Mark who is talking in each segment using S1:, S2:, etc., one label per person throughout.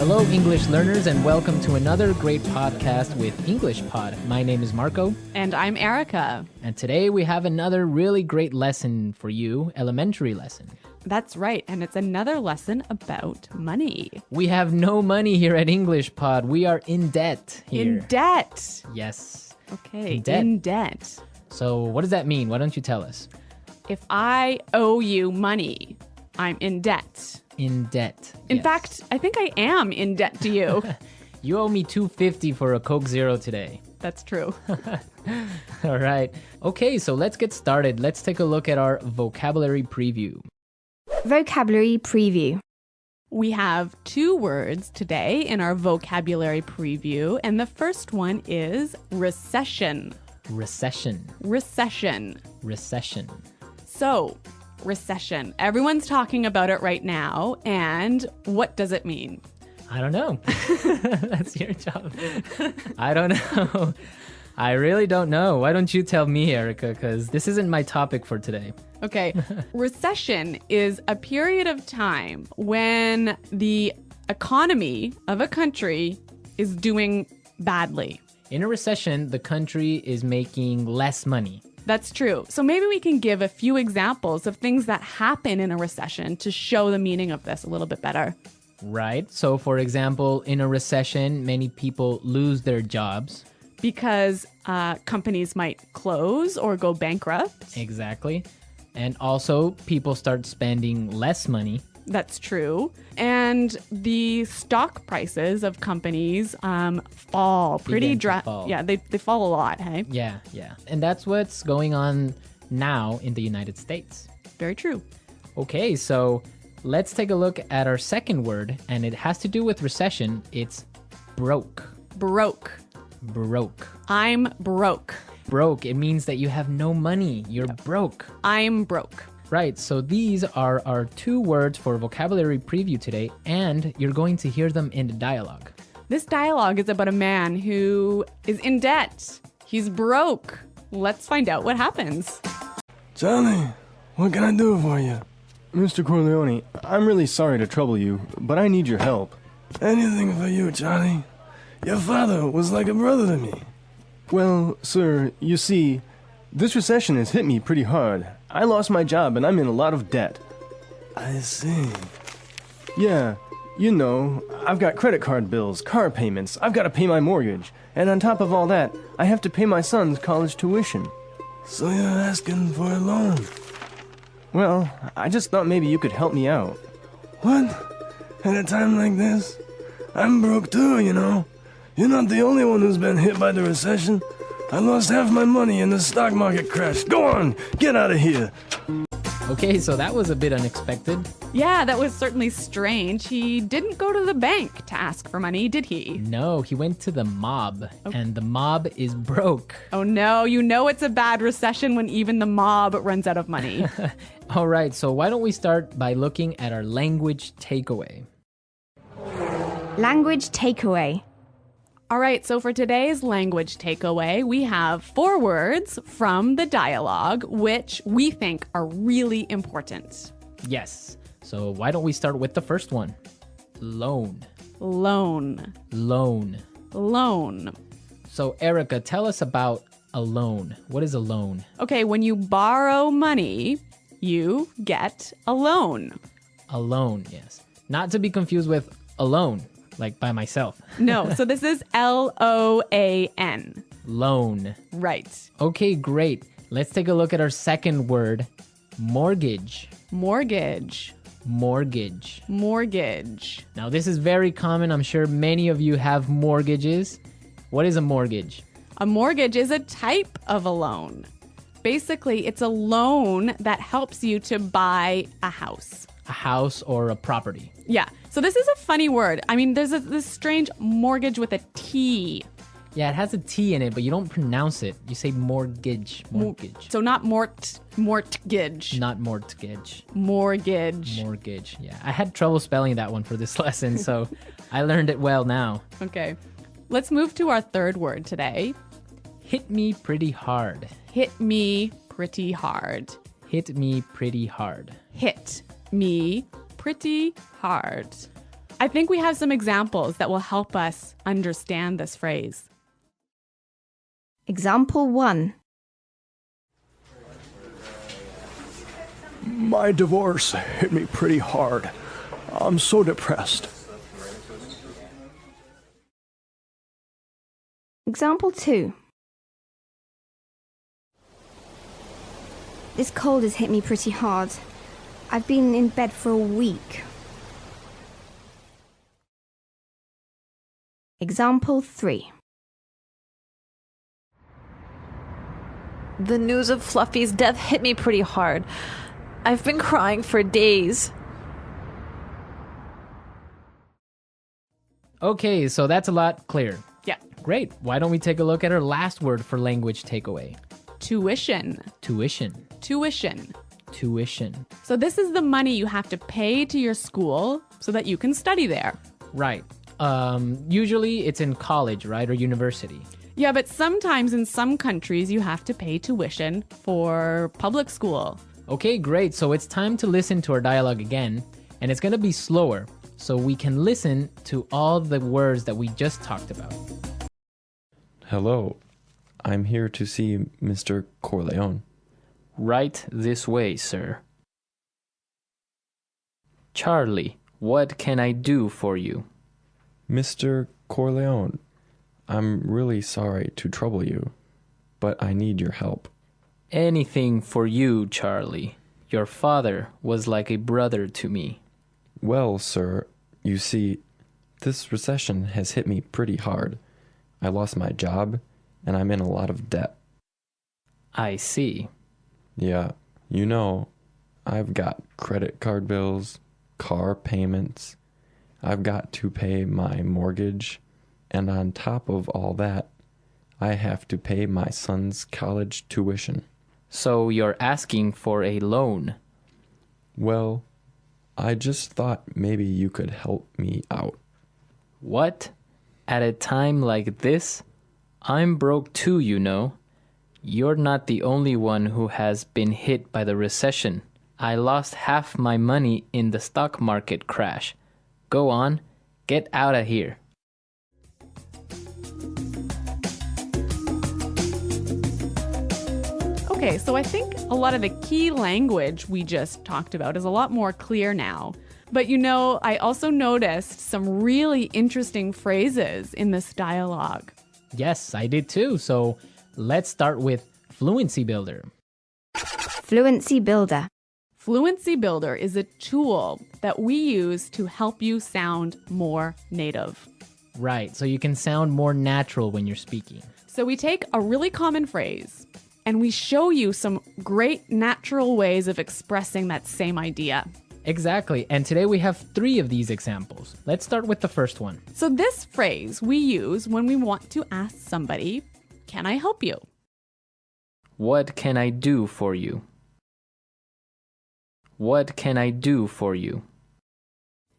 S1: Hello, English learners, and welcome to another great podcast with EnglishPod. My name is Marco.
S2: And I'm Erica.
S1: And today we have another really great lesson for you, elementary lesson.
S2: That's right, and it's another lesson about money.
S1: We have no money here at EnglishPod. We are in debt here.
S2: In debt.
S1: Yes.
S2: Okay,
S1: in debt. So what does that mean? Why don't you tell us?
S2: If I owe you money, I'm in debt.
S1: In debt.
S2: In fact, I think I am in debt to you.
S1: You owe me $2.50 for a Coke Zero today.
S2: That's true.
S1: All right. Okay, so let's get started. Let's take a look at our vocabulary preview.
S3: Vocabulary preview.
S2: We have 2 words today in our vocabulary preview, and the first one is recession.
S1: Recession.
S2: Recession.
S1: Recession.
S2: So, recession. Everyone's talking about it right now, and what does it mean?
S1: I don't know. That's your job. I don't know. I really don't know. Why don't you tell me, Erica, because this isn't my topic for today.
S2: Okay. Recession is a period of time when the economy of a country is doing badly.
S1: In a recession, the country is making less money.
S2: That's true. So maybe we can give a few examples of things that happen in a recession to show the meaning of this a little bit better.
S1: Right. So, for example, in a recession, many people lose their jobs.
S2: Because companies might close or go bankrupt.
S1: Exactly. And also, people start spending less money.
S2: That's true. And the stock prices of companies fall pretty drastically. Yeah, they fall a lot, hey?
S1: Yeah. And that's what's going on now in the United States.
S2: Very true.
S1: Okay, so let's take a look at our second word, and it has to do with recession. It's broke.
S2: Broke.
S1: Broke.
S2: I'm broke.
S1: Broke. It means that you have no money. You're broke.
S2: I'm broke.
S1: Right, so these are our 2 words for vocabulary preview today, and you're going to hear them in the dialogue.
S2: This dialogue is about a man who is in debt. He's broke. Let's find out what happens.
S4: Johnny, what can I do for you?
S5: Mr. Corleone, I'm really sorry to trouble you, but I need your help.
S4: Anything for you, Johnny. Your father was like a brother to me.
S5: Well, sir, you see, this recession has hit me pretty hard. I lost my job and I'm in a lot of debt.
S4: I see.
S5: Yeah, you know, I've got credit card bills, car payments, I've got to pay my mortgage, and on top of all that, I have to pay my son's college tuition.
S4: So you're asking for a loan?
S5: Well, I just thought maybe you could help me out.
S4: What? At a time like this? I'm broke too, you know. You're not the only one who's been hit by the recession. I lost half my money and the stock market crashed. Go on, get out of here.
S1: Okay, so that was a bit unexpected.
S2: Yeah, that was certainly strange. He didn't go to the bank to ask for money, did he?
S1: No, he went to the mob, and the mob is broke.
S2: Oh no, you know it's a bad recession when even the mob runs out of money.
S1: All right, so why don't we start by looking at our language takeaway.
S3: Language takeaway.
S2: All right, so for today's language takeaway, we have 4 words from the dialogue, which we think are really important.
S1: Yes, so why don't we start with the first one? Loan.
S2: Loan.
S1: Loan.
S2: Loan.
S1: So Erica, tell us about a loan. What is a loan?
S2: Okay, when you borrow money, you get a loan.
S1: A loan, yes. Not to be confused with alone, like by myself.
S2: No, so this is L-O-A-N.
S1: Loan.
S2: Right.
S1: Okay, great. Let's take a look at our second word, mortgage.
S2: Mortgage.
S1: Mortgage.
S2: Mortgage.
S1: Now, this is very common. I'm sure many of you have mortgages. What is a mortgage?
S2: A mortgage is a type of a loan. Basically, it's a loan that helps you to buy a house.
S1: A house or a property.
S2: Yeah. So this is a funny word. I mean, there's this strange mortgage with a T.
S1: Yeah, it has a T in it, but you don't pronounce it. You say mortgage. Mortgage.
S2: So not mortgage.
S1: Not mortgage.
S2: Mortgage.
S1: Mortgage. Yeah, I had trouble spelling that one for this lesson, so I learned it well now.
S2: Okay. Let's move to our third word today.
S1: Hit me pretty hard.
S2: Hit me pretty hard.
S1: Hit me pretty hard.
S2: Hit me pretty hard. I think we have some examples that will help us understand this phrase.
S3: Example 1.
S4: My divorce hit me pretty hard. I'm so depressed.
S3: Example 2. This cold has hit me pretty hard. I've been in bed for a week. Example 3.
S6: The news of Fluffy's death hit me pretty hard. I've been crying for days.
S1: Okay, so that's a lot clearer.
S2: Yeah.
S1: Great. Why don't we take a look at our last word for language takeaway?
S2: Tuition.
S1: Tuition.
S2: Tuition.
S1: Tuition.
S2: So this is the money you have to pay to your school so that you can study there.
S1: Right. Usually it's in college, right, or university.
S2: Yeah, but sometimes in some countries you have to pay tuition for public school.
S1: Okay, great. So it's time to listen to our dialogue again, and it's going to be slower so we can listen to all the words that we just talked about.
S7: Hello, I'm here to see Mr. Corleone.
S1: Right this way, sir. Charlie, what can I do for you?
S7: Mr. Corleone, I'm really sorry to trouble you, but I need your help.
S1: Anything for you, Charlie. Your father was like a brother to me.
S7: Well, sir, you see, this recession has hit me pretty hard. I lost my job, and I'm in a lot of debt.
S1: I see.
S7: Yeah, you know, I've got credit card bills, car payments. I've got to pay my mortgage, and on top of all that, I have to pay my son's college tuition.
S1: So you're asking for a loan?
S7: Well, I just thought maybe you could help me out.
S1: What? At a time like this? I'm broke too, you know. You're not the only one who has been hit by the recession. I lost half my money in the stock market crash. Go on, get out of here.
S2: Okay, so I think a lot of the key language we just talked about is a lot more clear now. But you know, I also noticed some really interesting phrases in this dialogue.
S1: Yes, I did too. So let's start with Fluency Builder.
S3: Fluency Builder.
S2: Fluency Builder is a tool that we use to help you sound more native.
S1: Right, so you can sound more natural when you're speaking.
S2: So we take a really common phrase and we show you some great natural ways of expressing that same idea.
S1: Exactly, and today we have 3 of these examples. Let's start with the first one.
S2: So this phrase we use when we want to ask somebody, "Can I help you?"
S1: What can I do for you? What can I do for you?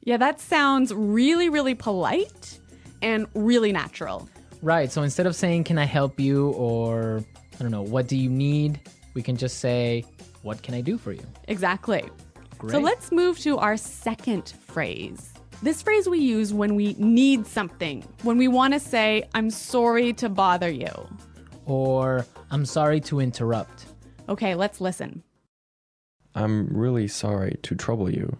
S2: Yeah, that sounds really, really polite and really natural.
S1: Right, so instead of saying, can I help you, or, I don't know, what do you need? We can just say, what can I do for you?
S2: Exactly.
S1: Great.
S2: So let's move to our second phrase. This phrase we use when we need something, when we want to say, I'm sorry to bother you.
S1: Or, I'm sorry to interrupt.
S2: Okay, let's listen.
S7: I'm really sorry to trouble you.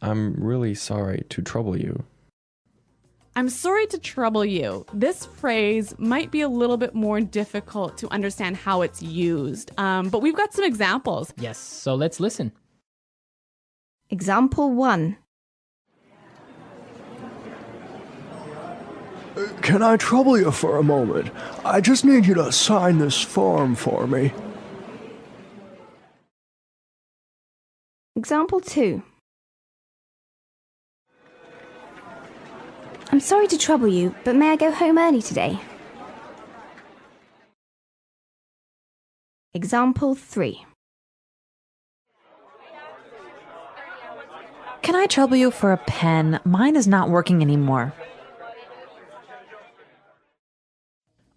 S7: I'm really sorry to trouble you.
S2: I'm sorry to trouble you. This phrase might be a little bit more difficult to understand how it's used, but we've got some examples.
S1: Yes, so let's listen.
S3: Example 1.
S4: Can I trouble you for a moment? I just need you to sign this form for me.
S3: Example 2. I'm sorry to trouble you, but may I go home early today? Example 3.
S6: Can I trouble you for a pen? Mine is not working anymore.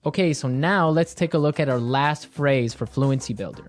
S1: Okay, so now let's take a look at our last phrase for Fluency Builder.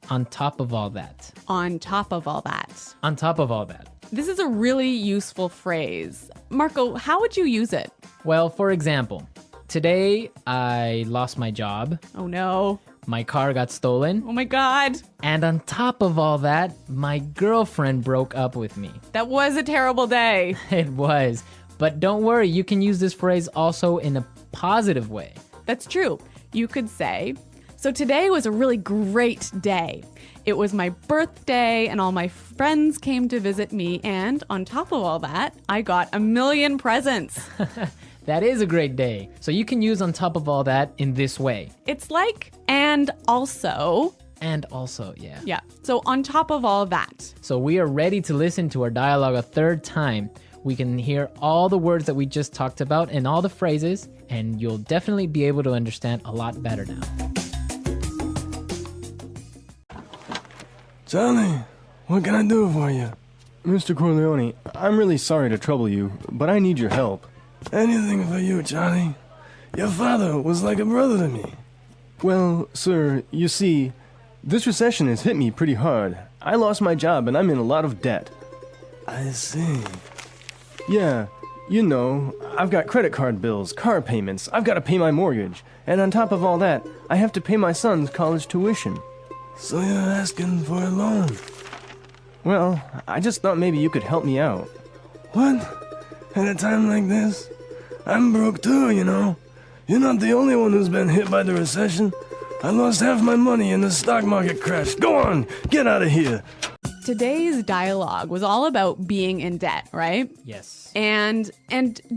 S1: On top of all that.
S2: On top of all that.
S1: On top of all that.
S2: This is a really useful phrase. Marco, how would you use it?
S1: Well, for example, today I lost my job,
S2: Oh no.
S1: my car got stolen,
S2: Oh my God.
S1: and on top of all that, my girlfriend broke up with me.
S2: That was a terrible day.
S1: It was. But don't worry, you can use this phrase also in a positive way.
S2: That's true. You could say, so today was a really great day. It was my birthday and all my friends came to visit me, and on top of all that, I got a million presents.
S1: That is a great day. So you can use on top of all that in this way.
S2: It's like, and also.
S1: And also, yeah.
S2: Yeah, so on top of all that.
S1: So we are ready to listen to our dialogue a third time. We can hear all the words that we just talked about and all the phrases, and you'll definitely be able to understand a lot better now.
S4: Charlie, what can I do for you?
S5: Mr. Corleone, I'm really sorry to trouble you, but I need your help.
S4: Anything for you, Charlie. Your father was like a brother to me.
S5: Well, sir, you see, this recession has hit me pretty hard. I lost my job and I'm in a lot of debt.
S4: I see.
S5: Yeah, you know, I've got credit card bills, car payments, I've got to pay my mortgage, and on top of all that, I have to pay my son's college tuition.
S4: So you're asking for a loan?
S5: Well, I just thought maybe you could help me out.
S4: What? At a time like this? I'm broke too, you know. You're not the only one who's been hit by the recession. I lost half my money and the stock market crashed. Go on, get out of here.
S2: Today's dialogue was all about being in debt, right?
S1: Yes.
S2: And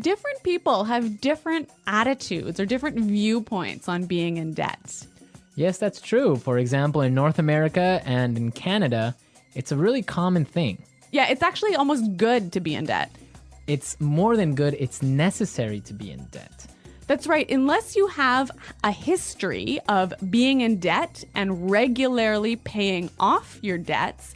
S2: different people have different attitudes or different viewpoints on being in debt.
S1: Yes, that's true. For example, in North America and in Canada, it's a really common thing.
S2: Yeah, it's actually almost good to be in debt.
S1: It's more than good, it's necessary to be in debt.
S2: That's right. Unless you have a history of being in debt and regularly paying off your debts,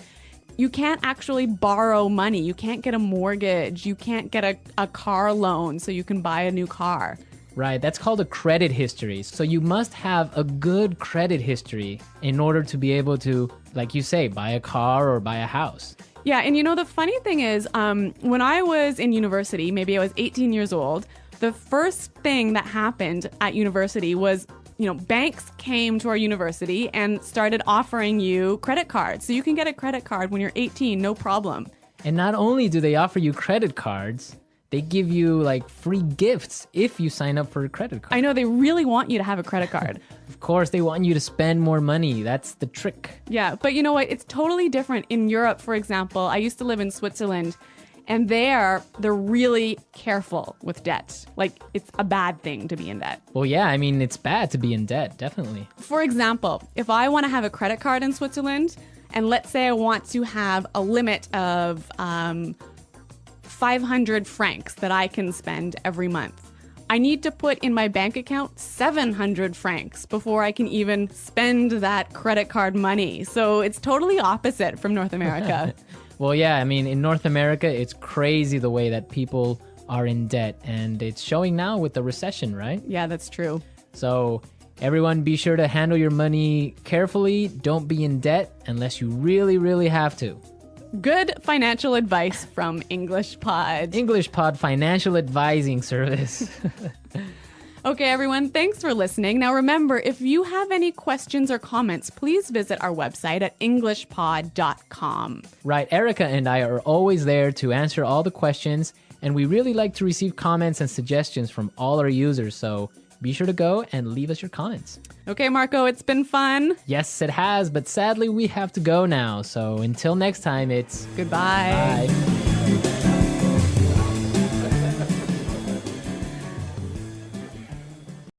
S2: you can't actually borrow money. You can't get a mortgage. You can't get a car loan so you can buy a new car.
S1: Right, that's called a credit history. So you must have a good credit history in order to be able to, like you say, buy a car or buy a house.
S2: Yeah, and you know, the funny thing is, when I was in university, maybe I was 18 years old, the first thing that happened at university was, you know, banks came to our university and started offering you credit cards. So you can get a credit card when you're 18, no problem.
S1: And not only do they offer you credit cards, they give you like free gifts if you sign up for a credit card.
S2: I know they really want you to have a credit card.
S1: Of course, they want you to spend more money. That's the trick.
S2: Yeah, but you know what? It's totally different. In Europe, for example, I used to live in Switzerland, and they're really careful with debt. Like, it's a bad thing to be in debt.
S1: Well, yeah, I mean, it's bad to be in debt, definitely.
S2: For example, if I want to have a credit card in Switzerland, and let's say I want to have a limit of 500 francs that I can spend every month, I need to put in my bank account 700 francs before I can even spend that credit card money. So it's totally opposite from North America.
S1: Well, yeah, I mean, in North America, it's crazy the way that people are in debt, and it's showing now with the recession, right?
S2: Yeah, that's true.
S1: So everyone be sure to handle your money carefully. Don't be in debt unless you really, really have to.
S2: Good financial advice from EnglishPod.
S1: EnglishPod Financial Advising Service.
S2: Okay, everyone, thanks for listening. Now remember, if you have any questions or comments, please visit our website at englishpod.com.
S1: Right, Erica and I are always there to answer all the questions, and we really like to receive comments and suggestions from all our users, so be sure to go and leave us your comments.
S2: Okay, Marco, it's been fun.
S1: Yes, it has, but sadly we have to go now, so until next time, it's
S2: Goodbye.
S1: bye.